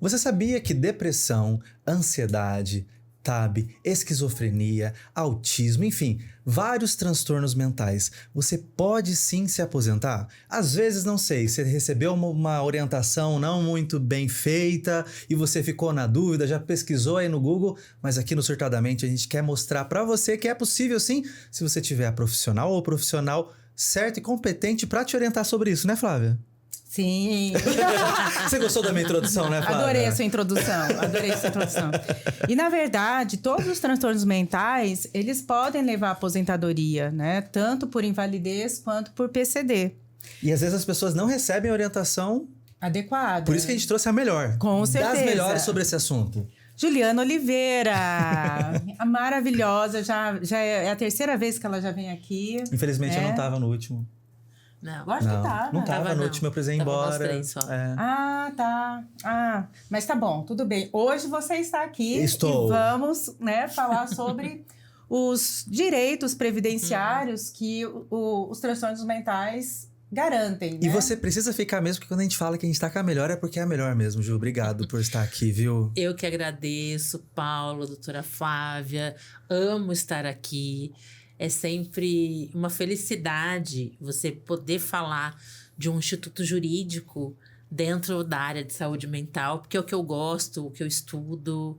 Você sabia que depressão, ansiedade, TAB, esquizofrenia, autismo, enfim, vários transtornos mentais, você pode sim se aposentar? Às vezes, não sei, você recebeu uma orientação não muito bem feita e você ficou na dúvida, já pesquisou aí no Google, mas aqui no Surtadamente a gente quer mostrar pra você que é possível sim, se você tiver a profissional ou profissional certo e competente pra te orientar sobre isso, né, Flávia? Sim. Você gostou da minha introdução, né, Flávia? Adorei a sua introdução. E, na verdade, todos os transtornos mentais, eles podem levar à aposentadoria, né? Tanto por invalidez quanto por PCD. E às vezes as pessoas não recebem orientação Adequada. por isso que a gente trouxe a melhor. Com certeza. Das melhores sobre esse assunto. Juliana Oliveira, a maravilhosa, já é a terceira vez que ela já vem aqui. Infelizmente eu não estava no último. Não. Eu acho que tava. Não tava no último, eu precisei ir embora. Nós três só. É. Ah, tá. Ah, mas tá bom, tudo bem. Hoje você está aqui Estou. e vamos, né, falar sobre os direitos previdenciários que os transtornos mentais garantem, né? E você precisa ficar mesmo, porque quando a gente fala que a gente tá com a melhor, é porque é a melhor mesmo, Ju. Obrigado por estar aqui, viu? Eu que agradeço, Paulo, doutora Flávia. Amo estar aqui. É sempre uma felicidade você poder falar de um instituto jurídico dentro da área de saúde mental, porque é o que eu gosto, o que eu estudo,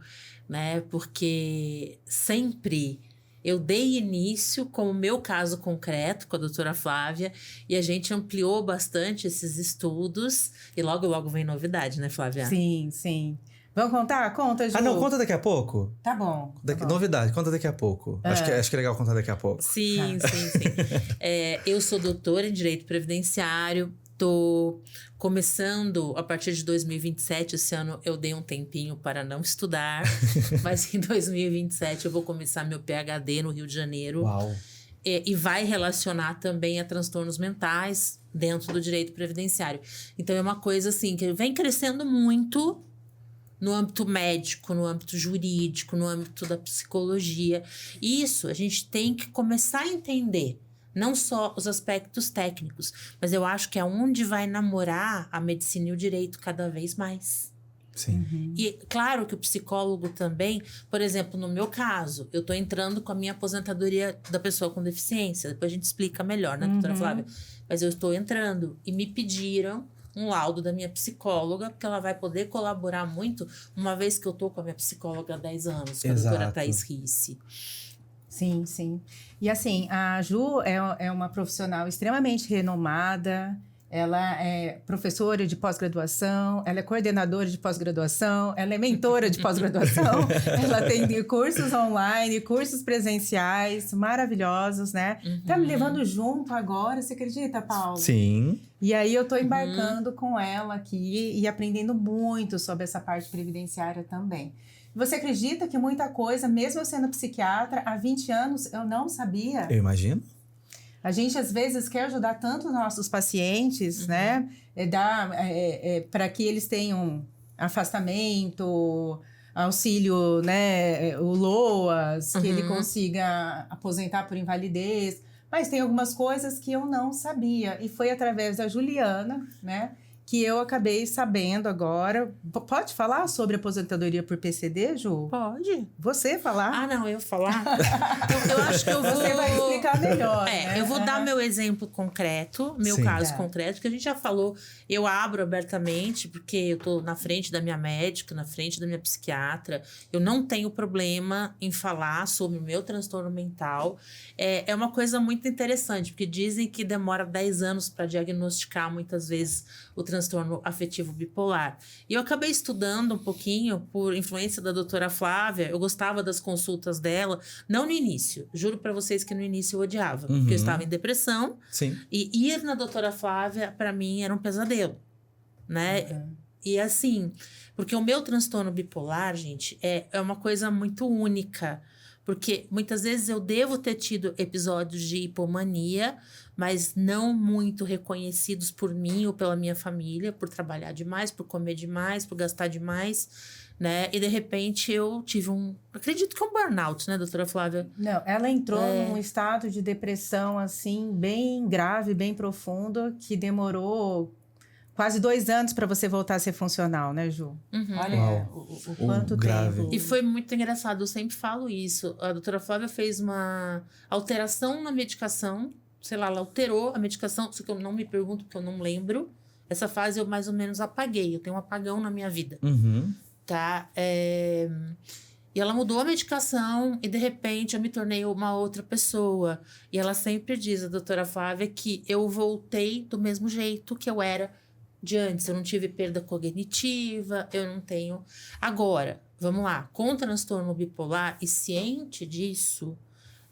né? Porque sempre eu dei início com o meu caso concreto com a doutora Flávia e a gente ampliou bastante esses estudos e logo, logo vem novidade, né, Flávia? Sim, sim. Vamos contar? Conta, Ju. Ah, não, conta daqui a pouco. Tá bom. Novidade, conta daqui a pouco. Acho que é legal contar daqui a pouco. Sim. Eu sou doutora em Direito Previdenciário. Tô começando a partir de 2027. Esse ano eu dei um tempinho para não estudar. Mas em 2027 eu vou começar meu PhD no Rio de Janeiro. Uau. E vai relacionar também a transtornos mentais dentro do direito previdenciário. Então é uma coisa assim que vem crescendo muito no âmbito médico, no âmbito jurídico, no âmbito da psicologia. Isso a gente tem que começar a entender. Não só os aspectos técnicos, mas eu acho que é onde vai namorar a medicina e o direito cada vez mais. Sim. Uhum. E claro que o psicólogo também, por exemplo, no meu caso, eu tô entrando com a minha aposentadoria da pessoa com deficiência. Depois a gente explica melhor, né, doutora Flávia? Mas eu estou entrando e me pediram um laudo da minha psicóloga, porque ela vai poder colaborar muito, uma vez que eu tô com a minha psicóloga há 10 anos, com a doutora Thaís Risse. Sim, sim. E assim, a Ju é uma profissional extremamente renomada. Ela é professora de pós-graduação, ela é coordenadora de pós-graduação, ela é mentora de pós-graduação, ela tem cursos online, cursos presenciais maravilhosos, né? Tá me levando junto agora, você acredita, Paulo? Sim. E aí eu tô embarcando com ela aqui e aprendendo muito sobre essa parte previdenciária também. Você acredita que muita coisa, mesmo eu sendo psiquiatra, há 20 anos eu não sabia? Eu imagino. A gente, às vezes, quer ajudar tanto os nossos pacientes, né? Para que eles tenham afastamento, auxílio, né? O LOAS, que ele consiga aposentar por invalidez. Mas tem algumas coisas que eu não sabia. E foi através da Juliana, né? Que eu acabei sabendo agora. Pode falar sobre aposentadoria por PCD, Ju? Pode. Você falar? Ah, não, eu falar? eu acho que eu vou... Você vai explicar melhor, né? Eu vou dar meu exemplo concreto, meu Sim. caso concreto, que a gente já falou. Eu abro abertamente, porque eu tô na frente da minha médica, na frente da minha psiquiatra. Eu não tenho problema em falar sobre o meu transtorno mental. É uma coisa muito interessante, porque dizem que demora 10 anos para diagnosticar, muitas vezes, o transtorno afetivo bipolar. E eu acabei estudando um pouquinho por influência da doutora Flávia. Eu gostava das consultas dela, não no início. Juro para vocês que no início eu odiava, porque eu estava em depressão. Sim. E ir na doutora Flávia, para mim, era um pesadelo, né? E assim, porque o meu transtorno bipolar, gente, é uma coisa muito única. Porque muitas vezes eu devo ter tido episódios de hipomania, mas não muito reconhecidos por mim ou pela minha família, por trabalhar demais, por comer demais, por gastar demais, né? E de repente eu tive acredito que um burnout, né, doutora Flávia? Não, ela entrou num estado de depressão, assim, bem grave, bem profundo, que demorou quase 2 anos para você voltar a ser funcional, né, Ju? Uhum. Olha o quanto grave. tempo. E foi muito engraçado, eu sempre falo isso. A doutora Flávia fez uma alteração na medicação, sei lá, ela alterou a medicação, só que eu não me pergunto porque eu não lembro. Essa fase eu mais ou menos apaguei, eu tenho um apagão na minha vida, Uhum. tá? E ela mudou a medicação e de repente eu me tornei uma outra pessoa. E ela sempre diz, a doutora Flávia, que eu voltei do mesmo jeito que eu era de antes. Eu não tive perda cognitiva, eu não tenho. Agora, vamos lá, com transtorno bipolar e ciente disso,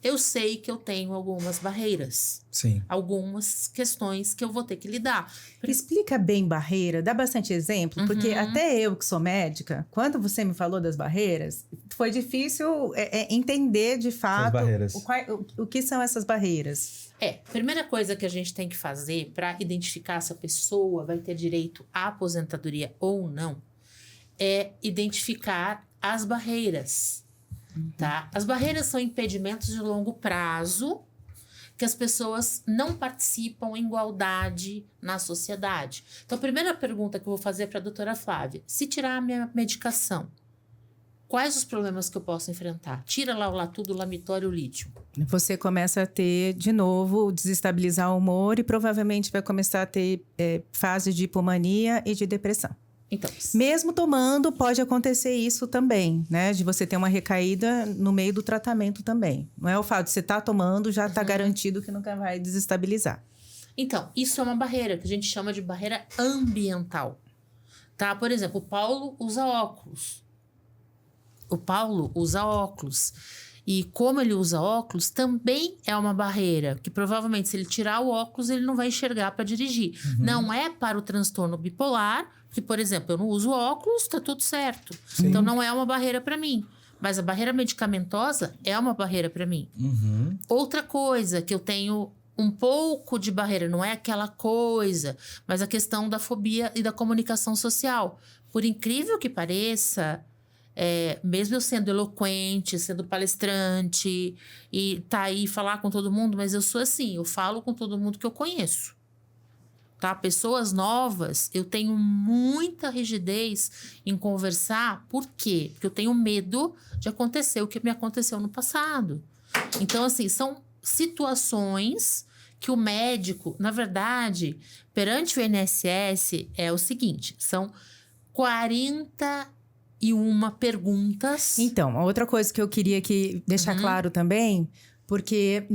eu sei que eu tenho algumas barreiras, Sim. algumas questões que eu vou ter que lidar. Explica bem barreira, dá bastante exemplo, porque Uhum. até eu que sou médica, quando você me falou das barreiras, foi difícil entender de fato barreiras. o que são essas barreiras. Primeira coisa que a gente tem que fazer para identificar se a pessoa vai ter direito à aposentadoria ou não é identificar as barreiras, tá? As barreiras são impedimentos de longo prazo que as pessoas não participam em igualdade na sociedade. Então, a primeira pergunta que eu vou fazer para a doutora Flávia, se tirar a minha medicação, quais os problemas que eu posso enfrentar? Tira lá o latudo, o lamitório, o lítio. Você começa a ter, de novo, desestabilizar o humor e provavelmente vai começar a ter fases de hipomania e de depressão. Então, Mesmo tomando, pode acontecer isso também, né? De você ter uma recaída no meio do tratamento também. Não é o fato de você estar tomando, já está garantido que nunca vai desestabilizar. Então, isso é uma barreira que a gente chama de barreira ambiental, tá? Por exemplo, o Paulo usa óculos. E como ele usa óculos, também é uma barreira, que provavelmente se ele tirar o óculos, ele não vai enxergar para dirigir. Não é para o transtorno bipolar, que, por exemplo, eu não uso óculos, tá tudo certo. Sim. Então, não é uma barreira para mim. Mas a barreira medicamentosa é uma barreira para mim. Uhum. Outra coisa que eu tenho um pouco de barreira, não é aquela coisa, mas a questão da fobia e da comunicação social. Por incrível que pareça, mesmo eu sendo eloquente, sendo palestrante e tá aí falar com todo mundo, mas eu sou assim, eu falo com todo mundo que eu conheço. Tá? Pessoas novas, eu tenho muita rigidez em conversar. Por quê? Porque eu tenho medo de acontecer o que me aconteceu no passado. Então, assim, são situações que o médico, na verdade, perante o INSS, é o seguinte, são 41 perguntas. Então, a outra coisa que eu queria deixar claro também, porque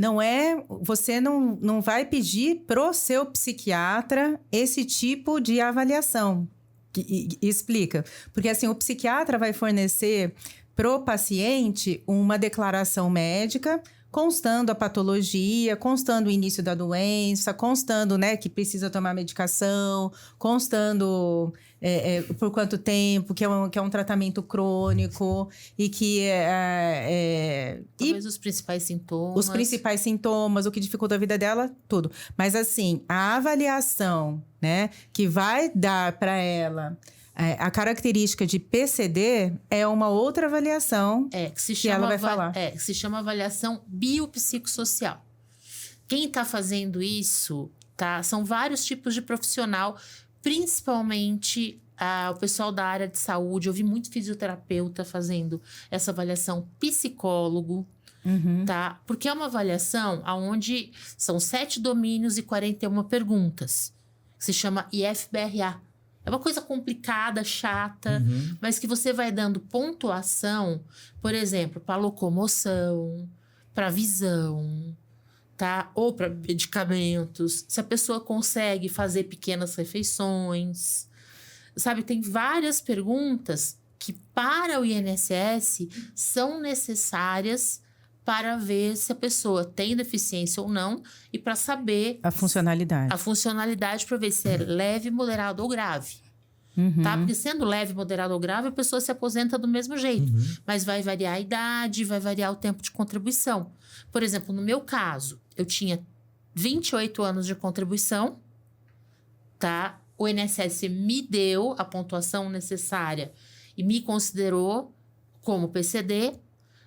você não vai pedir pro seu psiquiatra esse tipo de avaliação. Explica. Porque assim, o psiquiatra vai fornecer pro paciente uma declaração médica constando a patologia, constando o início da doença, constando, né, que precisa tomar medicação, constando por quanto tempo, que é um tratamento crônico e que Talvez os principais sintomas. os principais sintomas, o que dificulta a vida dela, tudo. Mas assim, a avaliação, né, que vai dar para ela a característica de PCD é uma outra avaliação que ela vai falar. Que se chama avaliação biopsicossocial. Quem está fazendo isso, tá? São vários tipos de profissional, principalmente o pessoal da área de saúde. Eu vi muito fisioterapeuta fazendo essa avaliação, psicólogo, tá? Porque é uma avaliação onde são 7 domínios e 41 perguntas. Se chama IFBRA. É uma coisa complicada, chata, mas que você vai dando pontuação, por exemplo, para locomoção, para visão, tá? Ou para medicamentos. Se a pessoa consegue fazer pequenas refeições. Sabe, tem várias perguntas que para o INSS são necessárias para ver se a pessoa tem deficiência ou não e para saber A funcionalidade. a funcionalidade para ver se é leve, moderado ou grave. Tá? Porque sendo leve, moderado ou grave, a pessoa se aposenta do mesmo jeito. Mas vai variar a idade, vai variar o tempo de contribuição. Por exemplo, no meu caso, eu tinha 28 anos de contribuição, tá? O INSS me deu a pontuação necessária e me considerou como PCD,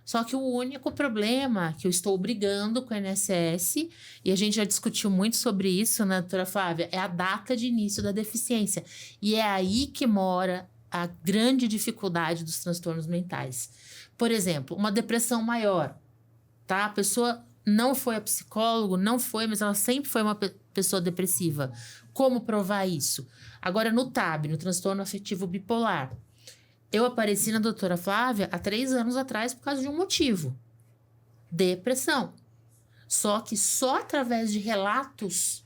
Só que o único problema que eu estou brigando com o INSS, e a gente já discutiu muito sobre isso, né, doutora Flávia, é a data de início da deficiência. E é aí que mora a grande dificuldade dos transtornos mentais. Por exemplo, uma depressão maior, tá? A pessoa não foi a psicólogo, não foi, mas ela sempre foi uma pessoa depressiva. Como provar isso? Agora, no TAB, no transtorno afetivo bipolar, eu apareci na doutora Flávia há 3 anos atrás por causa de um motivo. Depressão. Só que só através de relatos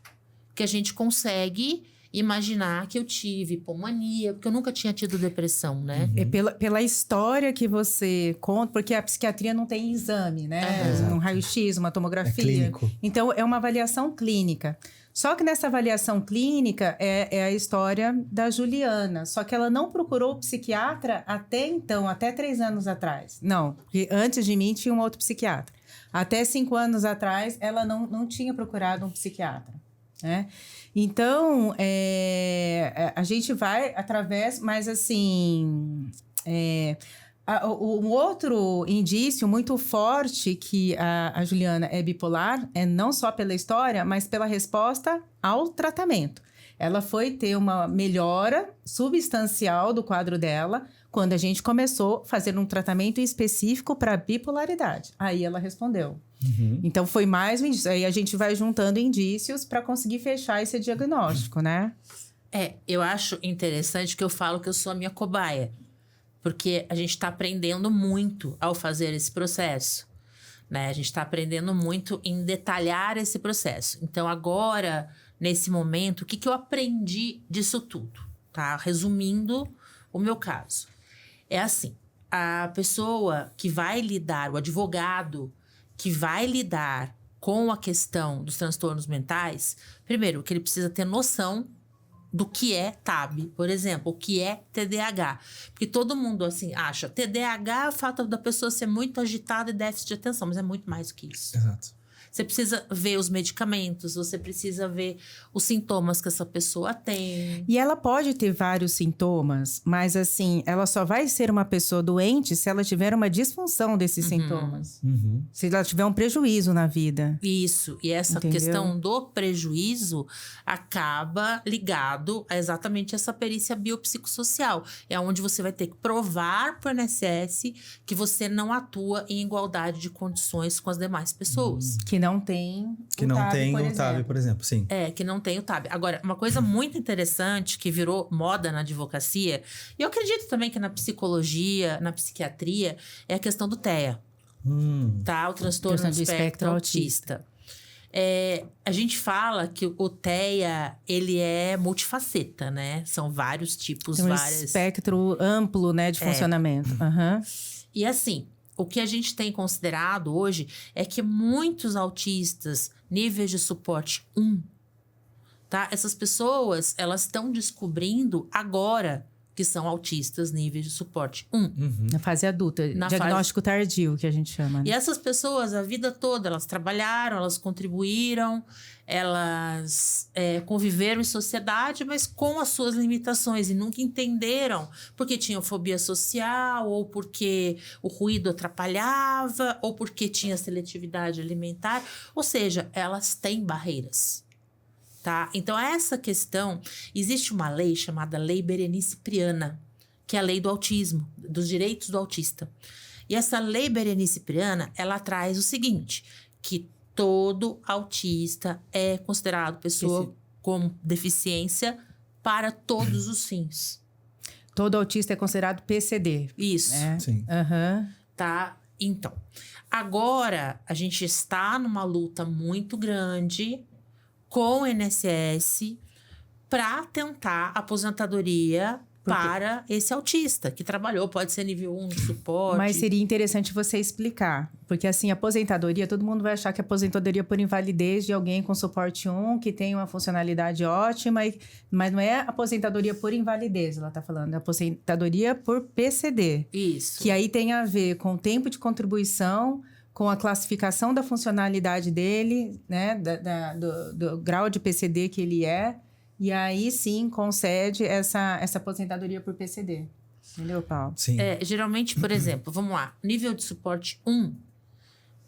que a gente consegue imaginar que eu tive hipomania, porque eu nunca tinha tido depressão, né? É pela história que você conta, porque a psiquiatria não tem exame, né? Um raio-x, uma tomografia. É clínico. Então, é uma avaliação clínica. Só que nessa avaliação clínica é a história da Juliana. Só que ela não procurou o psiquiatra até então, até 3 anos atrás. Não, porque antes de mim tinha um outro psiquiatra. Até 5 anos atrás, ela não tinha procurado um psiquiatra, né? Então, a gente vai através, mas assim... Um outro indício muito forte que a Juliana é bipolar é não só pela história, mas pela resposta ao tratamento. Ela foi ter uma melhora substancial do quadro dela quando a gente começou a fazer um tratamento específico para bipolaridade. Aí ela respondeu. Então, foi mais um indício. Aí a gente vai juntando indícios para conseguir fechar esse diagnóstico, né? Eu acho interessante que eu falo que eu sou a minha cobaia. Porque a gente está aprendendo muito ao fazer esse processo, né? A gente está aprendendo muito em detalhar esse processo. Então, agora, nesse momento, o que eu aprendi disso tudo, tá? Resumindo o meu caso. É assim, a pessoa que vai lidar, o advogado que vai lidar com a questão dos transtornos mentais, primeiro, que ele precisa ter noção do que é TAB, por exemplo, o que é TDAH. Porque todo mundo, assim, acha TDAH é o fato da pessoa ser muito agitada e déficit de atenção, mas é muito mais do que isso. Exato. Você precisa ver os medicamentos, você precisa ver os sintomas que essa pessoa tem. E ela pode ter vários sintomas, mas assim, ela só vai ser uma pessoa doente se ela tiver uma disfunção desses sintomas. Se ela tiver um prejuízo na vida. Isso. E essa Entendeu? questão do prejuízo acaba ligado a exatamente essa perícia biopsicossocial. É onde você vai ter que provar para o INSS que você não atua em igualdade de condições com as demais pessoas. Que não tem Que o não TAB, tem por o exemplo. TAB, por exemplo, sim. Que não tem o TAB. Agora, uma coisa muito interessante que virou moda na advocacia, e eu acredito também que na psicologia, na psiquiatria, é a questão do TEA. Tá? O transtorno do espectro autista. A gente fala que o TEA, ele é multifaceta, né? São vários tipos, Tem um várias... espectro amplo, né, de funcionamento. E assim, o que a gente tem considerado hoje é que muitos autistas, níveis de suporte 1, tá? Essas pessoas, elas estão descobrindo agora que são autistas níveis de suporte 1. Na fase adulta, diagnóstico tardio, que a gente chama. Né? E essas pessoas, a vida toda, elas trabalharam, elas contribuíram, elas conviveram em sociedade, mas com as suas limitações e nunca entenderam porque tinham fobia social, ou porque o ruído atrapalhava, ou porque tinha seletividade alimentar. Ou seja, elas têm barreiras. Tá? Então, essa questão... Existe uma lei chamada Lei Berenice Priana, que é a lei do autismo, dos direitos do autista. E essa Lei Berenice Priana, ela traz o seguinte, que todo autista é considerado pessoa com deficiência para todos os fins. Todo autista é considerado PCD. Isso. Né? Sim. Tá? Então, agora a gente está numa luta muito grande com o INSS para tentar aposentadoria para esse autista que trabalhou, pode ser nível 1 de suporte. Mas seria interessante você explicar, porque assim, aposentadoria, todo mundo vai achar que é aposentadoria por invalidez de alguém com suporte 1, que tem uma funcionalidade ótima, mas não é aposentadoria por invalidez, ela está falando, é aposentadoria por PCD. Isso. Que aí tem a ver com o tempo de contribuição, com a classificação da funcionalidade dele, né, do grau de PCD que ele é, e aí sim concede essa aposentadoria por PCD. Entendeu, Paulo? Sim. Geralmente, por exemplo, vamos lá, nível de suporte 1.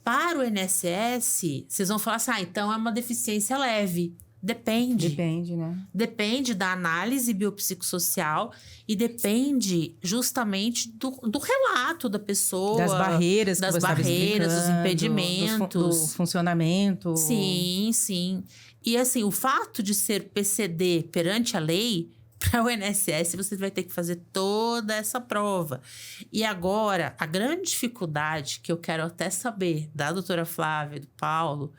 Para o INSS, vocês vão falar assim, então é uma deficiência leve. Depende. Depende, né? Depende da análise biopsicossocial e depende justamente do relato da pessoa. Das barreiras que das você estava barreiras, dos explicando, impedimentos. do funcionamento. Sim, sim. E assim, o fato de ser PCD perante a lei, para o INSS, você vai ter que fazer toda essa prova. E agora, a grande dificuldade que eu quero até saber da doutora Flávia, do Paulo,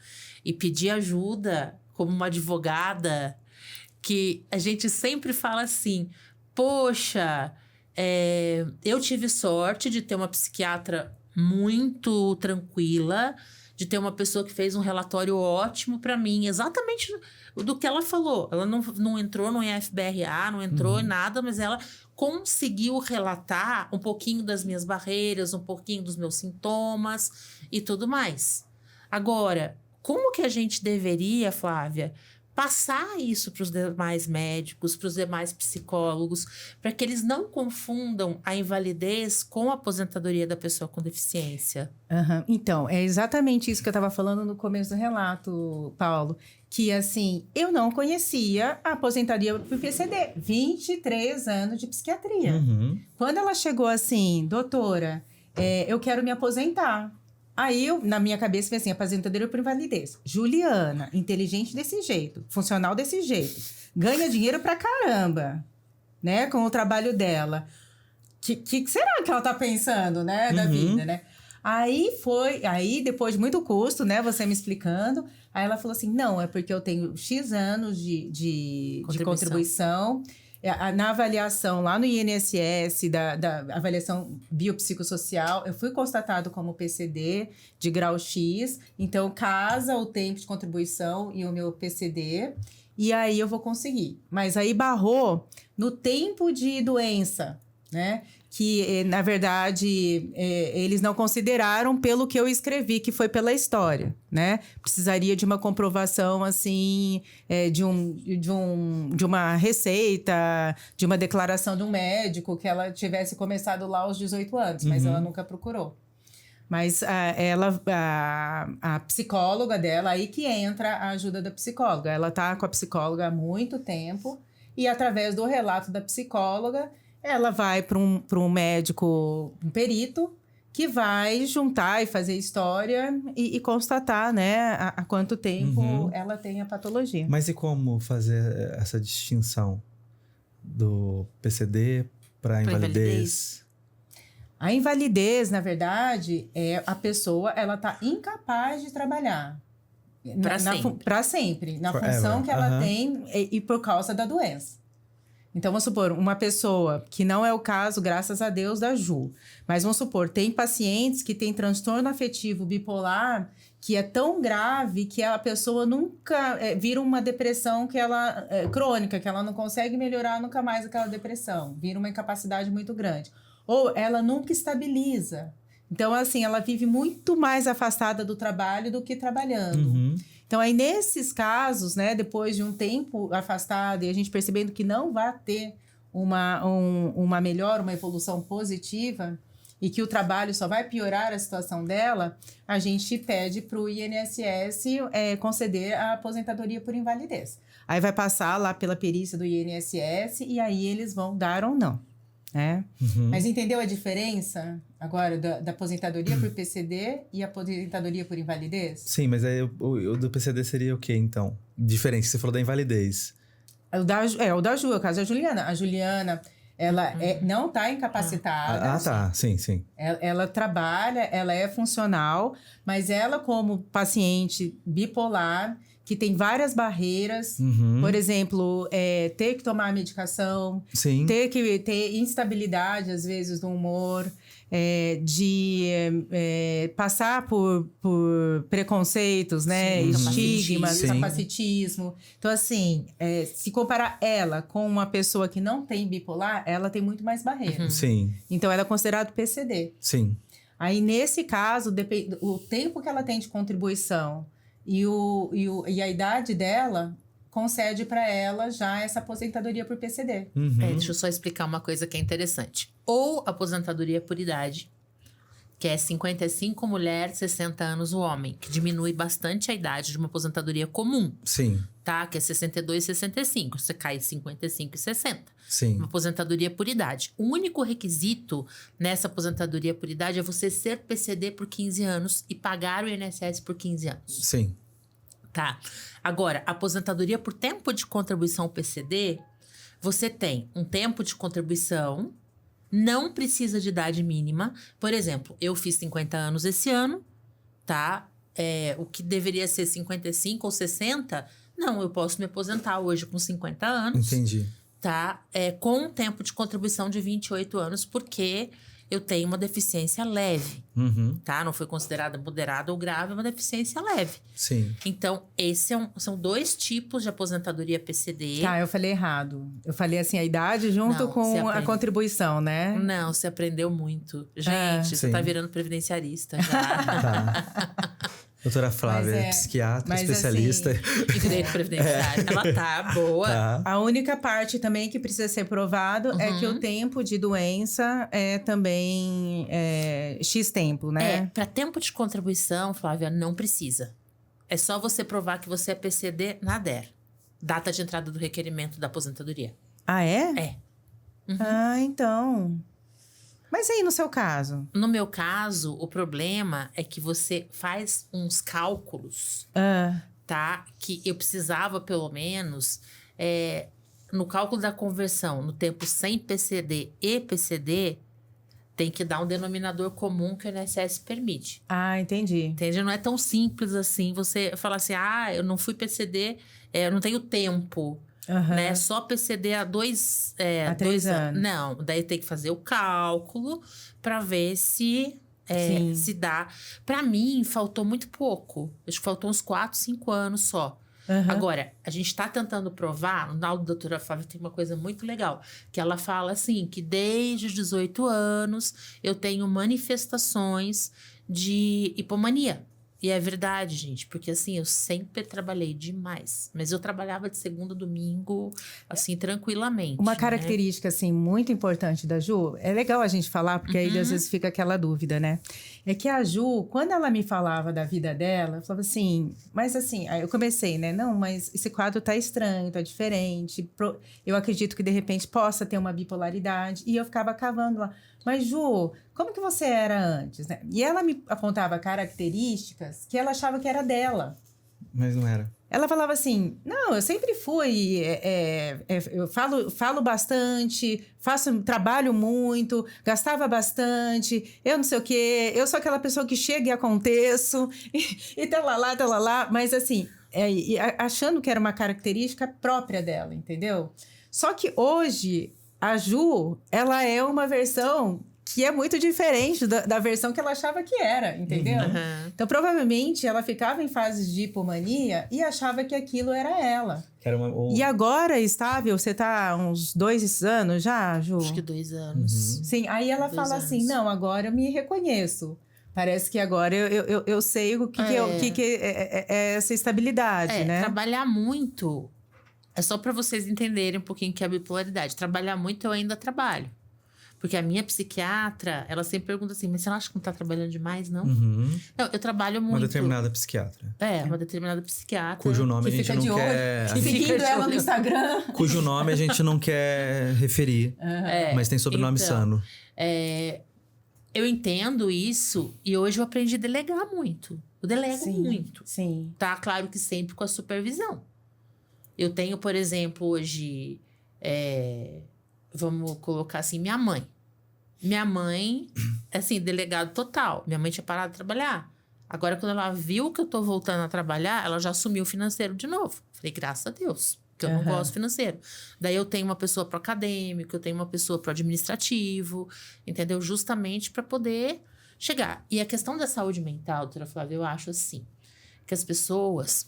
e pedir ajuda como uma advogada, que a gente sempre fala assim, poxa, eu tive sorte de ter uma psiquiatra muito tranquila, de ter uma pessoa que fez um relatório ótimo para mim, exatamente do que ela falou. Ela não entrou no IFBRA, não entrou em nada, mas ela conseguiu relatar um pouquinho das minhas barreiras, um pouquinho dos meus sintomas e tudo mais. Agora, como que a gente deveria, Flávia, passar isso para os demais médicos, para os demais psicólogos, para que eles não confundam a invalidez com a aposentadoria da pessoa com deficiência? Uhum. Então, é exatamente isso que eu estava falando no começo do relato, Paulo. Que, assim, eu não conhecia a aposentadoria por PCD. 23 anos de psiquiatria. Uhum. Quando ela chegou assim, doutora, eu quero me aposentar. Aí, na minha cabeça, foi assim, aposentadoria por invalidez. Juliana, inteligente desse jeito, funcional desse jeito, ganha dinheiro pra caramba, né? Com o trabalho dela. Que será que ela tá pensando, né? Da vida, né? Aí, depois de muito custo, né? Você me explicando. Aí ela falou assim, não, é porque eu tenho X anos de contribuição. Na avaliação lá no INSS, da avaliação biopsicossocial, eu fui constatado como PCD de grau X, então casa o tempo de contribuição e o meu PCD, e aí eu vou conseguir. Mas aí barrou no tempo de doença, né? Que, na verdade, eles não consideraram pelo que eu escrevi, que foi pela história, né? Precisaria de uma comprovação, assim, de uma receita, de uma declaração de um médico, que ela tivesse começado lá aos 18 anos, mas ela nunca procurou. Mas a psicóloga dela, aí que entra a ajuda da psicóloga. Ela tá com a psicóloga há muito tempo e, através do relato da psicóloga, ela vai para um médico, um perito, que vai juntar e fazer história e constatar, né, há quanto tempo ela tem a patologia. Mas e como fazer essa distinção do PCD para invalidez? A invalidez, na verdade, a pessoa, ela tá incapaz de trabalhar. Para sempre. Na função que ela tem e por causa da doença. Então, vamos supor, uma pessoa, que não é o caso, graças a Deus, da Ju. Mas vamos supor, tem pacientes que têm transtorno afetivo bipolar que é tão grave que a pessoa nunca vira uma depressão crônica, que ela não consegue melhorar nunca mais aquela depressão. Vira uma incapacidade muito grande. Ou ela nunca estabiliza. Então, assim, ela vive muito mais afastada do trabalho do que trabalhando. Então, aí, nesses casos, né, depois de um tempo afastado e a gente percebendo que não vai ter uma melhora, uma evolução positiva e que o trabalho só vai piorar a situação dela, a gente pede para o INSS conceder a aposentadoria por invalidez. Aí vai passar lá pela perícia do INSS e aí eles vão dar ou não. Né? Mas entendeu a diferença agora da aposentadoria por PCD e aposentadoria por invalidez? Sim, mas aí o do PCD seria o quê, então? Diferente, você falou da invalidez. O da Ju, é o caso da Juliana. A Juliana, ela não está incapacitada. Tá, sim. Ela trabalha, ela é funcional, mas ela, como paciente bipolar, que tem várias barreiras, por exemplo, ter que tomar medicação, ter que ter instabilidade, às vezes, do humor, de passar por preconceitos, né? Estigmas, capacitismo. Então, assim, se comparar ela com uma pessoa que não tem bipolar, ela tem muito mais barreiras. Então, ela é considerada PCD. Aí, nesse caso, o tempo que ela tem de contribuição e a idade dela concede para ela já essa aposentadoria por PCD. Uhum. Deixa eu só explicar uma coisa que é interessante. Ou aposentadoria por idade, que é 55 mulher, 60 anos o homem, que diminui bastante a idade de uma aposentadoria comum, Sim, tá? Que é 62 e 65. Você cai 55 e 60. sim. Uma aposentadoria por idade. O único requisito nessa aposentadoria por idade é você ser PCD por 15 anos e pagar o INSS por 15 anos. Sim. Tá. Agora, aposentadoria por tempo de contribuição PCD, você tem um tempo de contribuição, não precisa de idade mínima. Por exemplo, eu fiz 50 anos esse ano, tá? O que deveria ser 55 ou 60, não, eu posso me aposentar hoje com 50 anos. Entendi. Tá? Com um tempo de contribuição de 28 anos, porque eu tenho uma deficiência leve, Uhum. tá? Não foi considerada moderada ou grave, é uma deficiência leve. Sim. Então, são 2 tipos de aposentadoria PCD. Tá, eu falei errado. Eu falei assim, a idade junto Não, você com a aprende. contribuição, né? Não, você aprendeu muito. Gente, você Sim. tá virando previdenciarista já. Tá. Doutora Flávia, Mas psiquiatra, mas especialista. Em direito previdenciário. Ela tá boa. Tá. A única parte também que precisa ser provado é que o tempo de doença é também X tempo, né? Para tempo de contribuição, Flávia, não precisa. É só você provar que você é PCD na DER. Data de entrada do requerimento da aposentadoria. Ah, é? É. Ah, então. Mas aí, no seu caso? No meu caso, o problema é que você faz uns cálculos, Ah, tá? Que eu precisava, pelo menos, no cálculo da conversão, no tempo sem PCD e PCD, tem que dar um denominador comum que o INSS permite. entendi. Entende? Não é tão simples assim você falar assim, eu não fui PCD, eu não tenho tempo. Aham. Né? Só PCD há 2 Há 3 anos. Não, daí tem que fazer o cálculo para ver se Sim. se dá. Para mim, faltou muito pouco. Acho que faltou uns 4, 5 anos só. Aham. Agora, a gente está tentando provar, na aula da doutora Flávia tem uma coisa muito legal, que ela fala assim, que desde os 18 anos eu tenho manifestações de hipomania. E é verdade, gente, porque assim, eu sempre trabalhei demais. Mas eu trabalhava de segunda a domingo, assim, tranquilamente. Uma né? característica, assim, muito importante da Ju, é legal a gente falar, porque aí às vezes fica aquela dúvida, né? É que a Ju, quando ela me falava da vida dela, eu falava assim, mas assim, aí eu comecei, né? Não, mas esse quadro tá estranho, tá diferente. Eu acredito que de repente possa ter uma bipolaridade. E eu ficava cavando lá. Mas, Ju, como que você era antes, né? E ela me apontava características que ela achava que era dela. Mas não era. Ela falava assim, não, eu sempre fui, eu falo bastante, trabalho muito, gastava bastante, eu não sei o quê, eu sou aquela pessoa que chega e aconteço, e tá lá, mas assim, achando que era uma característica própria dela, entendeu? Só que hoje, a Ju, ela é uma versão que é muito diferente da versão que ela achava que era, entendeu? Uhum. Então, provavelmente, ela ficava em fases de hipomania e achava que aquilo era ela. Era E agora, estável, você tá há uns 2 anos já, Ju? Acho que 2 anos. Sim, aí ela 2 fala anos. assim, não, agora eu me reconheço. Parece que agora eu sei o que é essa estabilidade, né? Trabalhar muito é só para vocês entenderem um pouquinho que é a bipolaridade. Trabalhar muito eu ainda trabalho. Porque a minha psiquiatra, ela sempre pergunta assim, mas você não acha que não tá trabalhando demais, não? Uhum. Não, eu trabalho muito. Uma determinada psiquiatra. Uma determinada psiquiatra. Cujo nome a Que gente fica não de olho, quer. que fica Fica indo de ela no olho. Instagram. Cujo nome a gente não quer referir. Mas tem sobrenome então, sano. Eu entendo isso e hoje eu aprendi a delegar muito. Eu delego muito. Sim. Tá? Claro que sempre com a supervisão. Eu tenho, por exemplo, hoje... vamos colocar assim, minha mãe. Minha mãe, assim, delegado total. Minha mãe tinha parado de trabalhar. Agora, quando ela viu que eu tô voltando a trabalhar, ela já assumiu o financeiro de novo. Falei, graças a Deus, porque eu não gosto do financeiro. Daí eu tenho uma pessoa pro acadêmico, eu tenho uma pessoa pro administrativo, entendeu? Justamente para poder chegar. E a questão da saúde mental, doutora Flávia, eu acho assim, que as pessoas...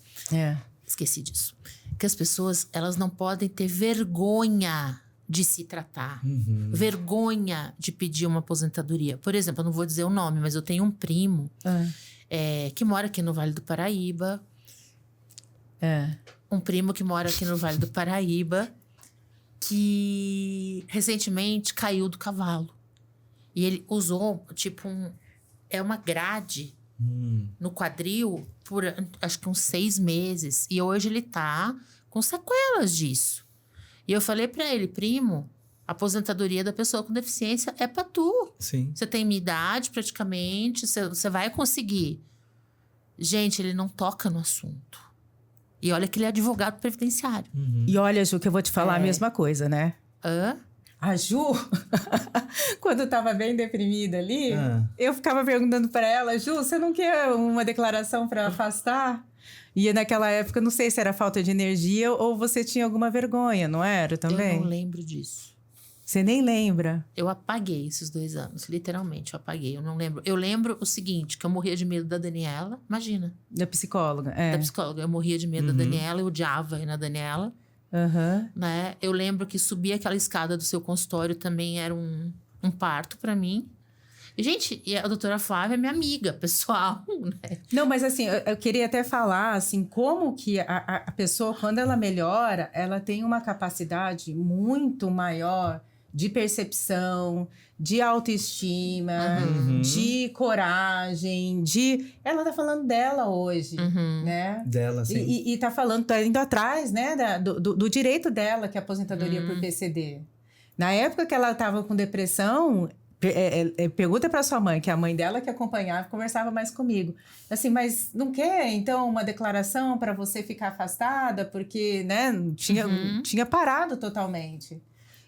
Esqueci disso. Que as pessoas, elas não podem ter vergonha de se tratar. Vergonha de pedir uma aposentadoria. Por exemplo, eu não vou dizer o nome, mas eu tenho um primo que mora aqui no Vale do Paraíba. um primo que mora aqui no Vale do Paraíba, que recentemente caiu do cavalo. E ele usou, tipo, uma grade no quadril por, acho que uns 6 meses. E hoje ele tá com sequelas disso. E eu falei pra ele, primo, a aposentadoria da pessoa com deficiência é pra tu. Sim. Você tem minha idade, praticamente, você vai conseguir. Gente, ele não toca no assunto. E olha que ele é advogado previdenciário. E olha, Ju, que eu vou te falar a mesma coisa, né? Hã? A Ju, quando eu tava bem deprimida ali, eu ficava perguntando pra ela, Ju, você não quer uma declaração pra afastar? E naquela época, não sei se era falta de energia ou você tinha alguma vergonha, não era também? Eu não lembro disso. Você nem lembra? Eu apaguei esses 2 anos, literalmente, eu apaguei. Eu não lembro. Eu lembro o seguinte, que eu morria de medo da Daniela, imagina. Da psicóloga, Da psicóloga, eu morria de medo da Daniela, eu odiava ir na Daniela. Né? Eu lembro que subir aquela escada do seu consultório também era um parto pra mim. E, gente, e a doutora Flávia é minha amiga pessoal, né? Não, mas assim, eu queria até falar, assim, como que a pessoa, quando ela melhora, ela tem uma capacidade muito maior de percepção, de autoestima, de coragem, Ela tá falando dela hoje, né? Dela, sim. E tá falando, tá indo atrás, né, do direito dela, que é a aposentadoria por PCD. Na época que ela tava com depressão, pergunta pra sua mãe, que é a mãe dela que acompanhava, conversava mais comigo. Assim, mas não quer, então, uma declaração para você ficar afastada? Porque, né, tinha parado totalmente.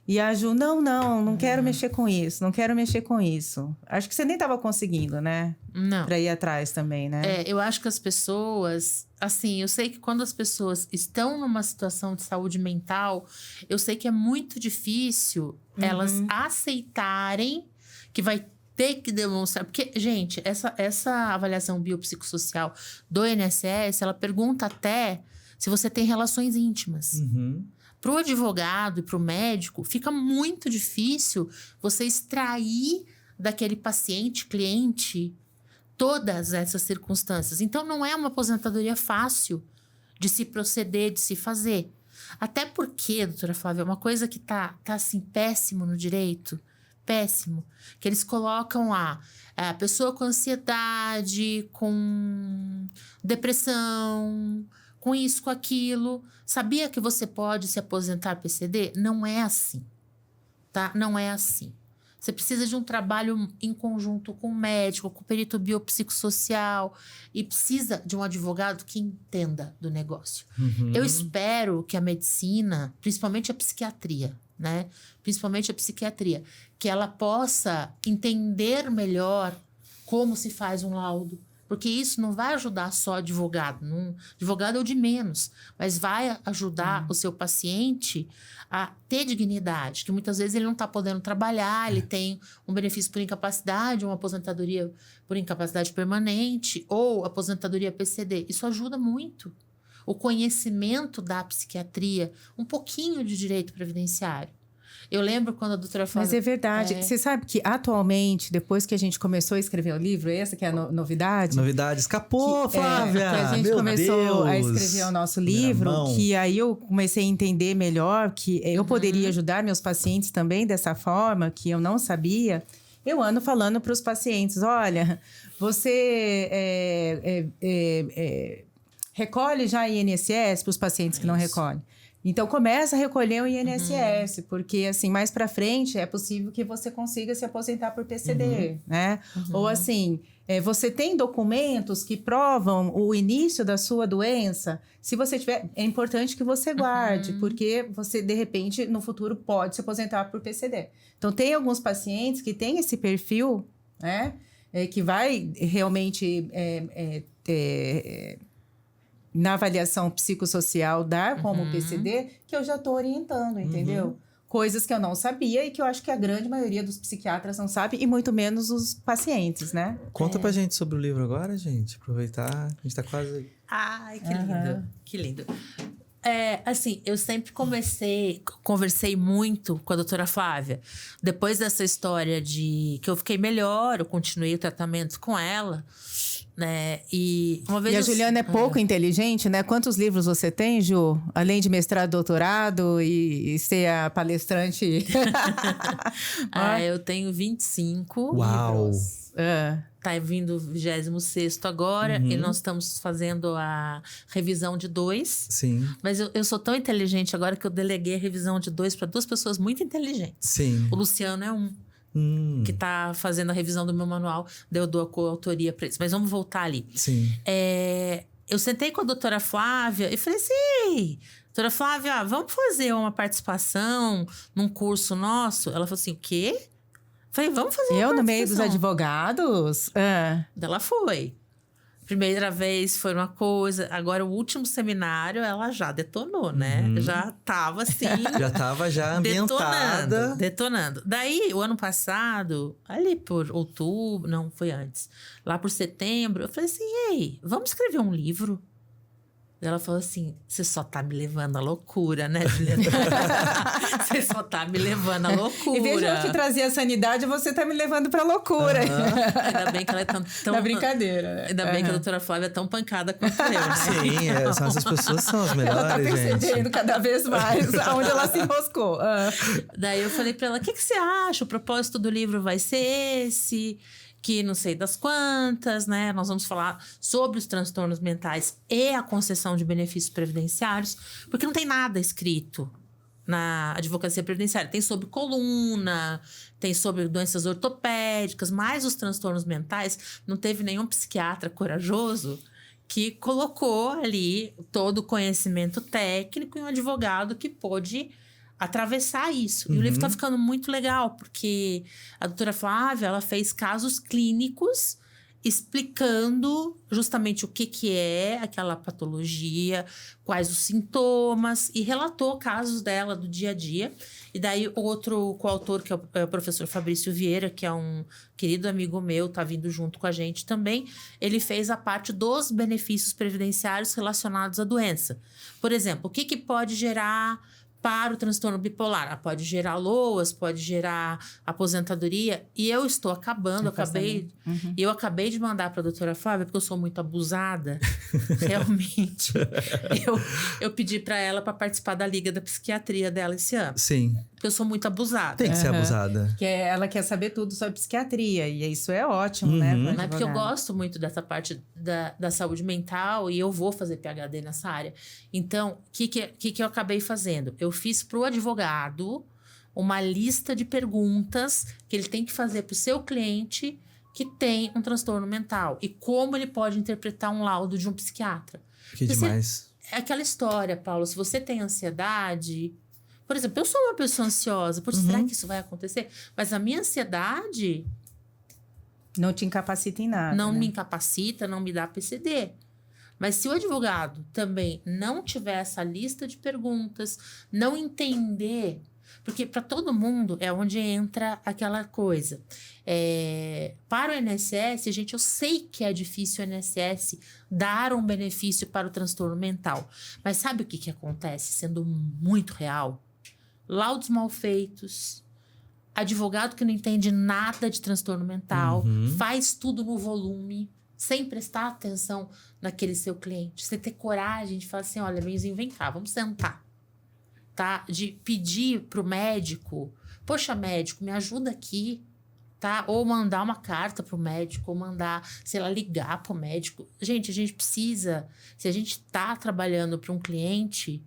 E a Ju, não quero mexer com isso, não quero mexer com isso. Acho que você nem estava conseguindo, né? Não. Pra ir atrás também, né? Eu acho que as pessoas... Assim, eu sei que quando as pessoas estão numa situação de saúde mental, eu sei que é muito difícil elas aceitarem que vai ter que demonstrar... Porque, gente, essa avaliação biopsicossocial do INSS, ela pergunta até se você tem relações íntimas. Para o advogado e para o médico, fica muito difícil você extrair daquele paciente, cliente, todas essas circunstâncias. Então, não é uma aposentadoria fácil de se proceder, de se fazer. Até porque, doutora Flávia, uma coisa que tá assim, péssimo no direito, péssimo, que eles colocam lá, a pessoa com ansiedade, com depressão, com isso, com aquilo. Sabia que você pode se aposentar PCD? Não é assim, tá? Não é assim. Você precisa de um trabalho em conjunto com o médico, com o perito biopsicossocial e precisa de um advogado que entenda do negócio. Eu espero que a medicina, principalmente a psiquiatria, né? Principalmente a psiquiatria, que ela possa entender melhor como se faz um laudo. Porque isso não vai ajudar só advogado. Advogado é o de menos. Mas vai ajudar o seu paciente a ter dignidade. Que muitas vezes ele não está podendo trabalhar, ele tem um benefício por incapacidade, uma aposentadoria por incapacidade permanente ou aposentadoria PCD. Isso ajuda muito. O conhecimento da psiquiatria, um pouquinho de direito previdenciário. Eu lembro quando a doutora Flávia... Mas é verdade. Você sabe que atualmente, depois que a gente começou a escrever o livro, essa que é a novidade... Novidade. Escapou, Flávia! Que a gente começou a escrever o nosso livro, que aí eu comecei a entender melhor que eu poderia ajudar meus pacientes também dessa forma, que eu não sabia. Eu ando falando para os pacientes, olha, você recolhe já INSS para os pacientes que não recolhem. Então, começa a recolher o INSS, porque, assim, mais para frente é possível que você consiga se aposentar por PCD, né? Ou, assim, você tem documentos que provam o início da sua doença? Se você tiver, é importante que você guarde, porque você, de repente, no futuro pode se aposentar por PCD. Então, tem alguns pacientes que têm esse perfil, né? Que vai realmente... na avaliação psicossocial dar como PCD, que eu já estou orientando, entendeu? Coisas que eu não sabia e que eu acho que a grande maioria dos psiquiatras não sabe, e muito menos os pacientes, né? Conta pra gente sobre o livro agora, gente. Aproveitar, a gente tá quase... Ai, que lindo, que lindo. Assim, eu sempre conversei muito com a doutora Flávia. Depois dessa história de que eu fiquei melhor, eu continuei o tratamento com ela, né? E uma vez E a Juliana é pouco inteligente, né? Quantos livros você tem, Ju? Além de mestrado, doutorado e ser a palestrante. eu tenho 25 Uau! livros. Tá vindo o 26º agora. E nós estamos fazendo a revisão de 2. Sim, Mas eu sou tão inteligente agora que eu deleguei a revisão de 2 para 2 pessoas muito inteligentes. sim. O Luciano é um. Que tá fazendo a revisão do meu manual. Daí eu dou a coautoria para eles. Mas vamos voltar ali. Sim. Eu sentei com a doutora Flávia e falei assim... Doutora Flávia, vamos fazer uma participação num curso nosso? Ela falou assim, o quê? Falei, vamos fazer uma Eu, no meio participação. dos advogados? Ela foi. Primeira vez foi uma coisa, agora o último seminário ela já detonou, né? Já tava assim... Já tava ambientada. Detonando. Daí, o ano passado, ali por outubro, não, foi antes. Lá por setembro, eu falei assim, ei, vamos escrever um livro? Ela falou assim, você só tá me levando à loucura, né, Juliana? Você só tá me levando à loucura. Em vez de eu te trazer a sanidade, você tá me levando pra loucura. Ainda bem que ela é tão... Na brincadeira, né? Ainda bem que a doutora Flávia é tão pancada quanto eu, né? Sim, essas pessoas são as melhores, Ela tá percebendo gente. cada vez mais aonde ela se enroscou. Daí eu falei pra ela, o que você acha? O propósito do livro vai ser esse... que não sei das quantas, né? Nós vamos falar sobre os transtornos mentais e a concessão de benefícios previdenciários, porque não tem nada escrito na advocacia previdenciária. Tem sobre coluna, tem sobre doenças ortopédicas, mas os transtornos mentais, não teve nenhum psiquiatra corajoso que colocou ali todo o conhecimento técnico e um advogado que pôde atravessar isso. E o livro tá ficando muito legal, porque a doutora Flávia, ela fez casos clínicos explicando justamente o que é aquela patologia, quais os sintomas, e relatou casos dela do dia a dia. E daí, o outro coautor, que é o professor Fabrício Vieira, que é um querido amigo meu, tá vindo junto com a gente também, ele fez a parte dos benefícios previdenciários relacionados à doença. Por exemplo, o que pode gerar para o transtorno bipolar? Pode gerar LOAS, pode gerar aposentadoria. E eu estou acabando, eu acabei de mandar para a doutora Flávia, porque eu sou muito abusada, realmente. Eu pedi para ela para participar da Liga da Psiquiatria dela esse ano. Sim. Porque eu sou muito abusada. Tem que ser abusada. Ela quer saber tudo sobre psiquiatria, e isso é ótimo, né? Mas porque eu gosto muito dessa parte da saúde mental e eu vou fazer PhD nessa área. Então, o que eu acabei fazendo? Eu fiz para o advogado uma lista de perguntas que ele tem que fazer para o seu cliente que tem um transtorno mental e como ele pode interpretar um laudo de um psiquiatra. Que demais. É aquela história, Paulo, se você tem ansiedade... Por exemplo, eu sou uma pessoa ansiosa. Será que isso vai acontecer? Mas a minha ansiedade... Não te incapacita em nada. Não né? me incapacita, não me dá PCD. Mas se o advogado também não tiver essa lista de perguntas, não entender... Porque para todo mundo é onde entra aquela coisa. Para o INSS, gente, eu sei que é difícil o INSS dar um benefício para o transtorno mental. Mas sabe o que acontece, sendo muito real? Laudos mal feitos, advogado que não entende nada de transtorno mental, faz tudo no volume, sem prestar atenção naquele seu cliente. Você ter coragem de falar assim, olha, benzinho, vem cá, vamos sentar. Tá? De pedir pro médico, poxa, médico, me ajuda aqui, tá? Ou mandar uma carta pro médico, ou mandar, sei lá, ligar pro médico. Gente, a gente precisa, se a gente tá trabalhando para um cliente,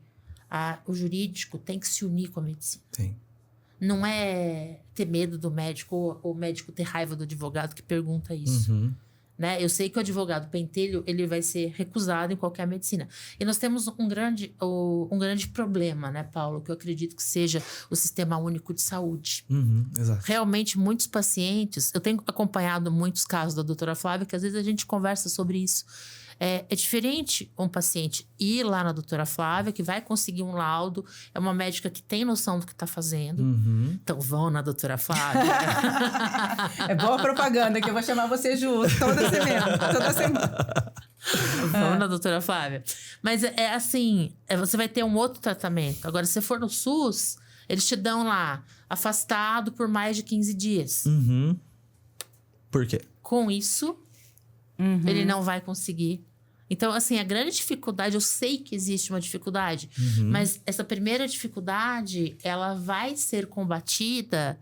o jurídico tem que se unir com a medicina. Sim. Não é ter medo do médico, ou o médico ter raiva do advogado que pergunta isso. Né? Eu sei que o advogado pentelho, ele vai ser recusado em qualquer medicina. E nós temos um grande problema, né, Paulo? Que eu acredito que seja o Sistema Único de Saúde. Exato. Realmente, muitos pacientes... Eu tenho acompanhado muitos casos da doutora Flávia, que às vezes a gente conversa sobre isso. É diferente um paciente ir lá na doutora Flávia, que vai conseguir um laudo, é uma médica que tem noção do que está fazendo. Então, vão na doutora Flávia. É boa propaganda, que eu vou chamar você junto toda semana. Vão na doutora Flávia. Mas é assim, você vai ter um outro tratamento. Agora, se você for no SUS, eles te dão lá, afastado por mais de 15 dias. Por quê? Com isso... Ele não vai conseguir. Então, assim, a grande dificuldade, eu sei que existe uma dificuldade, mas essa primeira dificuldade, ela vai ser combatida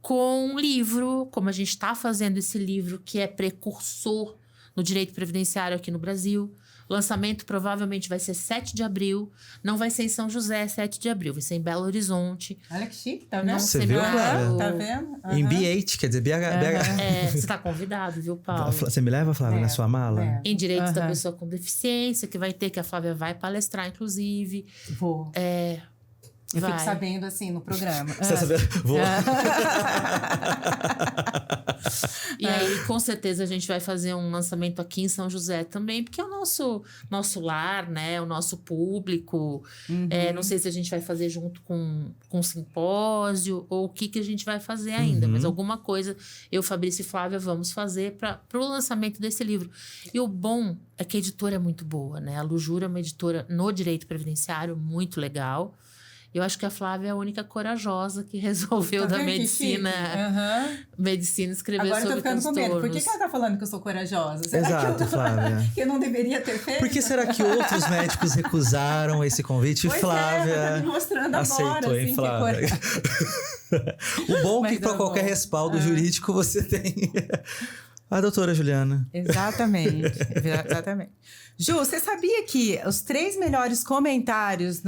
com um livro, como a gente está fazendo esse livro, que é precursor no direito previdenciário aqui no Brasil. O lançamento provavelmente vai ser 7 de abril. Não vai ser em São José, 7 de abril. Vai ser em Belo Horizonte. Olha que chique, tá vendo? Não Você sei viu, lá, Flávia? Tá vendo? Em BH, quer dizer, BH. você está convidado, viu, Paulo? Você me leva, Flávia, na sua mala? Em direitos da pessoa com deficiência, que vai ter, que a Flávia vai palestrar, inclusive. Vou. Eu fico sabendo, assim, no programa. Você tá sabendo? Vou. E aí, com certeza, a gente vai fazer um lançamento aqui em São José também, porque é o nosso lar, né? O nosso público. Não sei se a gente vai fazer junto com um simpósio ou o que a gente vai fazer ainda. Mas alguma coisa, eu, Fabrício e Flávia, vamos fazer para o lançamento desse livro. E o bom é que a editora é muito boa, né? A Lujura é uma editora no direito previdenciário muito legal. Eu acho que a Flávia é a única corajosa que resolveu da medicina. Medicina escrever agora sobre transtornos. Agora eu tô ficando com medo. Por que ela tá falando que eu sou corajosa? Será Exato, Flávia. Que eu não deveria ter feito? Por que será que outros médicos recusaram esse convite? Pois Flávia tá me mostrando aceitou, agora, hein, assim, Flávia? O bom é que para qualquer bom. respaldo jurídico você tem a doutora Juliana. Exatamente. Ju, você sabia que os 3 melhores comentários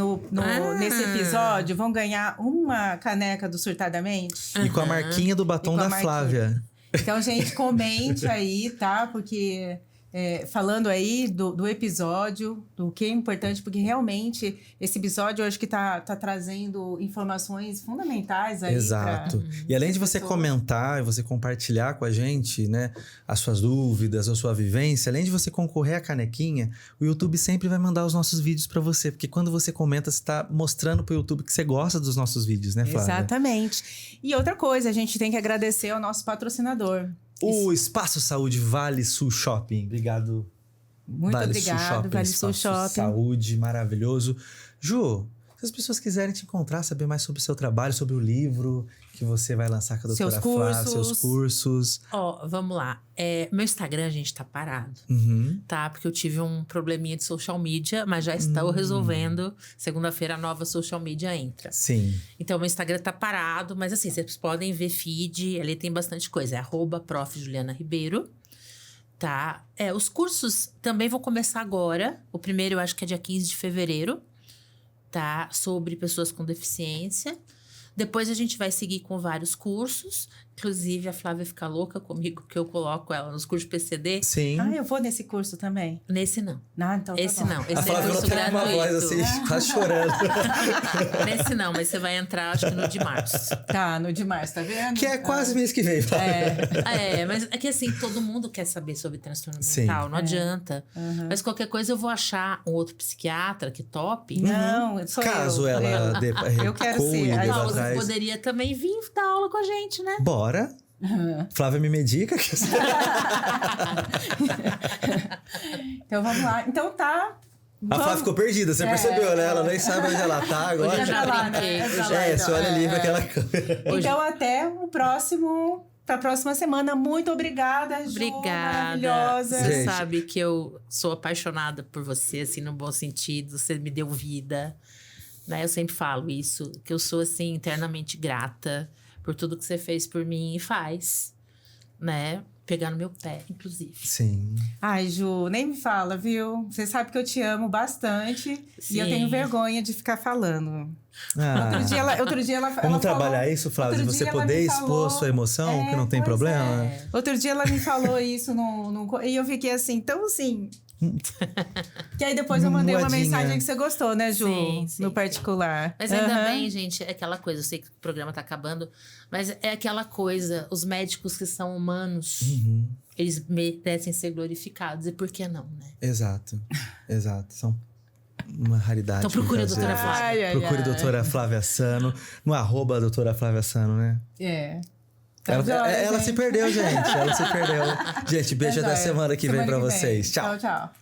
nesse episódio vão ganhar uma caneca do Surtadamente? E com a marquinha do batom da Flávia. Então, gente, comente aí, tá? Porque falando aí do episódio, do que é importante, porque realmente esse episódio eu acho que tá trazendo informações fundamentais aí. Exato. E além de você comentar e você compartilhar com a gente, né, as suas dúvidas, a sua vivência, além de você concorrer à canequinha, o YouTube sempre vai mandar os nossos vídeos para você, porque quando você comenta, você tá mostrando pro YouTube que você gosta dos nossos vídeos, né, Flávia? Exatamente. E outra coisa, a gente tem que agradecer ao nosso patrocinador. O Espaço Saúde Vale Sul Shopping. Obrigado. Muito obrigado, Vale Sul Shopping. Saúde, maravilhoso. Ju, se as pessoas quiserem te encontrar, saber mais sobre o seu trabalho, sobre o livro que você vai lançar com a doutora Flávia, seus cursos. Vamos lá. Meu Instagram, gente, tá parado. Tá? Porque eu tive um probleminha de social media, mas já estou resolvendo. Segunda-feira a nova social media entra. Sim. Então, meu Instagram tá parado, mas assim, vocês podem ver feed, ali tem bastante coisa. É @prof. Juliana Ribeiro. Tá? Os cursos também vão começar agora. O primeiro eu acho que é dia 15 de fevereiro. Tá? Sobre pessoas com deficiência. Depois a gente vai seguir com vários cursos. Inclusive, a Flávia fica louca comigo, porque eu coloco ela nos cursos PCD. Sim. Eu vou nesse curso também. Nesse não. Então tá Esse bom. não. Esse A Flávia curso tem uma voz gratuito. assim, quase chorando. Nesse não, mas você vai entrar, acho que no de março. Tá, no de março, tá vendo? Que é quase mês que vem, Flávia. Mas é que assim, todo mundo quer saber sobre transtorno Sim. mental, não adianta. Mas qualquer coisa eu vou achar um outro psiquiatra que tope. Não, sou Caso eu. ela Eu quero recue, ser. deva Paulo, você atrás. poderia também vir dar aula com a gente, né? Bora. Flávia me medica. Então vamos lá. Então tá. A Flávia ficou perdida, você percebeu, né? Ela nem sabe onde ela tá agora. Hoje eu já lá, brinquei. né? Hoje Já já- lá. Você olha ali pra aquela câmera. Então até o próximo. Pra próxima semana. Muito obrigada, Ju. Obrigada. Maravilhosa. Você Gente. sabe que eu sou apaixonada por você, assim, no bom sentido. Você me deu vida, né? Eu sempre falo isso, que eu sou, assim, eternamente grata por tudo que você fez por mim e faz, né? Pegar no meu pé, inclusive. Sim. Ai, Ju, nem me fala, viu? Você sabe que eu te amo bastante. Sim. E eu tenho vergonha de ficar falando. Ah. Outro dia ela Vamos trabalhar falou, isso, Flávia? De outro você dia ela poder me expor falou- sua emoção, que não tem pois problema. é. Outro dia ela me falou isso e eu fiquei assim, tão assim. Que aí depois eu mandei uma Moedinha. mensagem que você gostou, né, Ju? Sim, sim. No particular. Mas ainda Aham. bem, gente, é aquela coisa. Eu sei que o programa tá acabando, mas é aquela coisa. Os médicos que são humanos, eles merecem ser glorificados. E por que não, né? Exato. São uma raridade. Então procure a muitas doutora vezes. Flávia. Procure a doutora Flávia Sano. No @ doutora Flávia Sano, né? É. Tá Ela, joia, ela gente. se perdeu, gente. Ela se perdeu. Gente, beijo Tá até joia. semana que vem pra Semana que vocês. Tchau. Tchau, tchau.